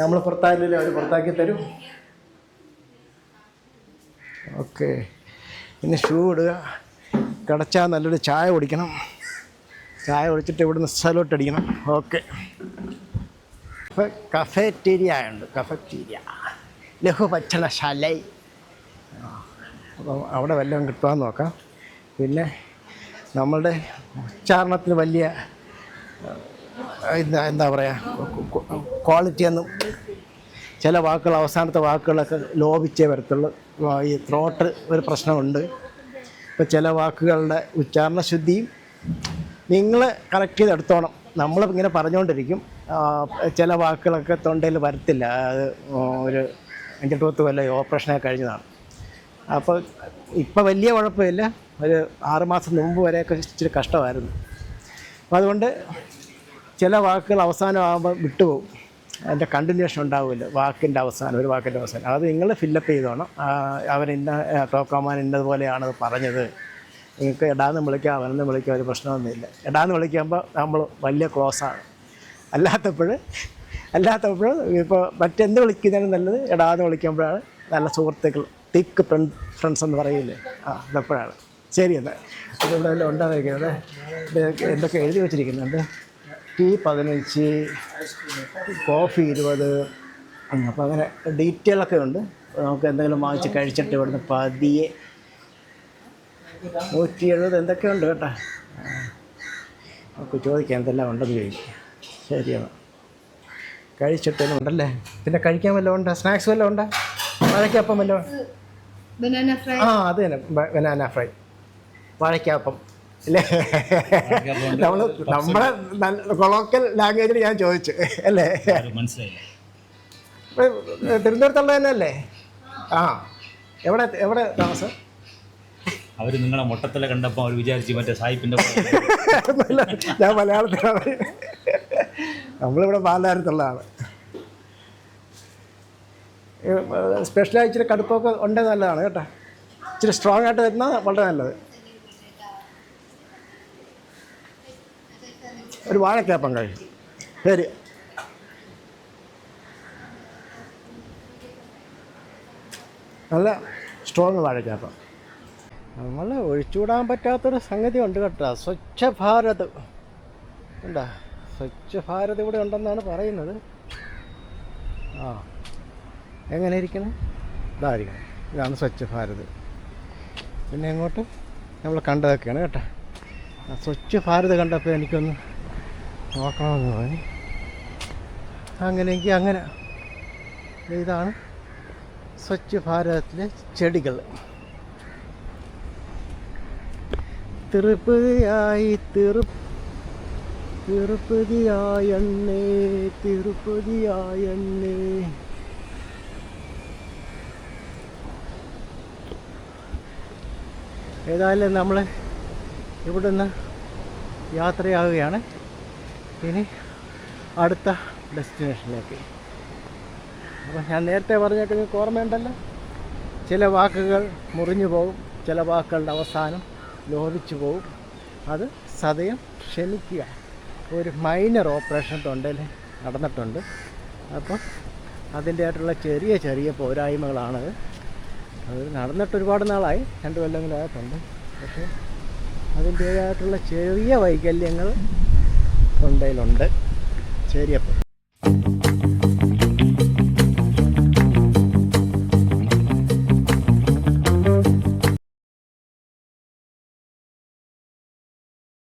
നമ്മൾ പുറത്താക്കില്ല, അവർ പുറത്താക്കി തരും. ഓക്കെ. പിന്നെ ഷൂ ഇടുക, കിടച്ചാൽ നല്ലൊരു ചായ കുടിക്കണം. ചായ കുടിച്ചിട്ട് ഇവിടുന്ന് സലോട്ട് അടിക്കണം. ഓക്കെ. ഇപ്പോൾ കഫറ്റീരിയ ഉണ്ട്. കഫറ്റീരിയ ലഘുഭക്ഷണശാല. അപ്പം അവിടെ വല്ലതും കിട്ടുവാന്ന് നോക്കാം. പിന്നെ നമ്മളുടെ ഉച്ചാരണത്തിന് വലിയ എന്താ പറയുക ക്വാളിറ്റിയൊന്നും, ചില വാക്കുകൾ അവസാനത്തെ വാക്കുകളൊക്കെ ലോപിച്ചേ വരത്തുള്ളൂ. ഈ ത്രോട്ട് ഒരു പ്രശ്നമുണ്ട്. ഇപ്പോൾ ചില വാക്കുകളുടെ ഉച്ചാരണ ശുദ്ധിയും നിങ്ങൾ കറക്റ്റ് ചെയ്തെടുത്തോണം. നമ്മളിങ്ങനെ പറഞ്ഞുകൊണ്ടിരിക്കും, ചില വാക്കുകളൊക്കെ തൊണ്ടയിൽ വരത്തില്ല. അത് ഒരു 5-10 കൊല്ലം ഓപ്പറേഷനൊക്കെ കഴിഞ്ഞതാണ്. അപ്പോൾ ഇപ്പോൾ വലിയ കുഴപ്പമില്ല. ഒരു 6 മാസം മുമ്പ് വരെയൊക്കെ ഇച്ചിരി കഷ്ടമായിരുന്നു. അപ്പോൾ അതുകൊണ്ട് ചില വാക്കുകൾ അവസാനമാകുമ്പോൾ വിട്ടുപോകും. അതിൻ്റെ കണ്ടിന്യൂഷൻ ഉണ്ടാവില്ല. വാക്കിൻ്റെ അവസാനം, ഒരു വാക്കിൻ്റെ അവസാനം അത് നിങ്ങൾ ഫില്ലപ്പ് ചെയ്തോണം. അവരിന്ന ടോക്കോമാൻ ഇന്നതുപോലെയാണത് പറഞ്ഞത്, നിങ്ങൾക്ക് എടാന്ന് വിളിക്കാം, അവനെന്ന് വിളിക്കാം, ഒരു പ്രശ്നമൊന്നുമില്ല. എടാന്ന് വിളിക്കുമ്പോൾ നമ്മൾ വലിയ ക്ലോസാണ്. അല്ലാത്തപ്പോൾ ഇപ്പോൾ മറ്റെന്ത് വിളിക്കുന്നതിനും നല്ലത് എടാന്ന് വിളിക്കുമ്പോഴാണ് നല്ല സുഹൃത്തുക്കൾ, തിക്ക് ഫ്രണ്ട്സ് എന്ന് പറയില്ലേ, അതെപ്പോഴാണ്. ശരി, എന്നാൽ ഇതിവിടെ എല്ലാം ഉണ്ടായിരിക്കുന്നത്. എന്തൊക്കെ എഴുതി വെച്ചിരിക്കുന്നുണ്ട്. Tea 15, coffee 20. അപ്പോൾ അങ്ങനെ ഡീറ്റെയിലൊക്കെ ഉണ്ട്. നമുക്ക് എന്തെങ്കിലും വാങ്ങിച്ച് കഴിച്ചിട്ട് ഇവിടുന്ന് പതിയെ 170 എന്തൊക്കെയുണ്ട് കേട്ടോ. നമുക്ക് ചോദിക്കാം എന്തെല്ലാം ഉണ്ടെന്ന് ചോദിക്കും. ശരിയാണ്, കഴിച്ചിട്ടൊന്നും ഉണ്ടല്ലേ. പിന്നെ കഴിക്കാൻ വല്ലതും ഉണ്ടോ? സ്നാക്സ് വല്ലതും ഉണ്ടോ? വാഴയ്ക്കപ്പം വല്ലതും? അത് തന്നെ, ബനാന ഫ്രൈ, വാഴയ്ക്കപ്പം അല്ലേ? നമ്മുടെ കൊളോക്കൽ ലാംഗ്വേജിൽ ഞാൻ ചോദിച്ചു അല്ലേ? മനസ്സിലായില്ല. തിരുവനന്തപുരത്തുള്ള തന്നെ അല്ലേ? ആ എവിടെ എവിടെ താമസം? അവർ നിങ്ങളെ മൊട്ടത്തിലെ കണ്ടപ്പോൾ അവർ വിചാരിച്ച് മറ്റേ സായിപ്പിൻ്റെ അല്ല, ഞാൻ മലയാളത്തിലാണ്. നമ്മളിവിടെ പാലാരത്തുള്ളതാണ്. സ്പെഷ്യലായി ഇച്ചിരി കടുപ്പൊക്കെ ഉണ്ടെങ്കിൽ നല്ലതാണ് കേട്ടോ. ഇച്ചിരി സ്ട്രോങ് ആയിട്ട് വരുന്നാൽ വളരെ നല്ലത്. ഒരു വാഴക്കപ്പം കഴിയും. ശരി. നല്ല സ്ട്രോങ് വാഴക്കപ്പം. നമ്മൾ ഒഴിച്ചുകൂടാൻ പറ്റാത്തൊരു സംഗതി ഉണ്ട് കേട്ടോ. സ്വച്ഛ ഭാരത് ഉണ്ടോ? സ്വച്ഛ ഭാരത് ഇവിടെ ഉണ്ടെന്നാണ് പറയുന്നത്. ആ എങ്ങനെ ഇരിക്കണം? ഇതായിരിക്കണം. ഇതാണ് സ്വച്ഛ ഭാരത്. പിന്നെ അങ്ങോട്ട് നമ്മൾ കണ്ടതൊക്കെയാണ് കേട്ടോ. ആ സ്വച്ഛ ഭാരത് കണ്ടപ്പോൾ എനിക്കൊന്ന് നോക്കണമെന്ന് തോന്നി. അങ്ങനെയെങ്കിൽ അങ്ങനെ. ഇതാണ് സ്വച്ഛ ഭാരതത്തിലെ ചെടികൾ. തിരുപ്പതിയായി തിരുപ്പതിയായെണ്ണേ തിരുപ്പതിയായെണ്ണേ. ഏതായാലും നമ്മൾ ഇവിടുന്ന് യാത്രയാവുകയാണ് ഇനി അടുത്ത ഡെസ്റ്റിനേഷനിലേക്ക്. അപ്പോൾ ഞാൻ നേരത്തെ പറഞ്ഞിട്ട് നിങ്ങൾക്ക് ഓർമ്മയുണ്ടല്ലോ, ചില വാക്കുകൾ മുറിഞ്ഞു പോകും, ചില വാക്കുകളുടെ അവസാനം ലോപിച്ചു പോകും. അത് സദയം ക്ഷമിക്കുക. ഒരു മൈനർ ഓപ്പറേഷൻ തൊണ്ടയിൽ നടന്നിട്ടുണ്ട്. അപ്പം അതിൻ്റെതായിട്ടുള്ള ചെറിയ ചെറിയ പോരായ്മകളാണത്. അത് നടന്നിട്ട് ഒരുപാട് നാളായി, 2 കൊല്ലങ്ങളായിട്ടുണ്ട്. പക്ഷേ അതിൻ്റേതായിട്ടുള്ള ചെറിയ വൈകല്യങ്ങൾ തൊണ്ടയിലുണ്ട്. ശരിയപ്പോൾ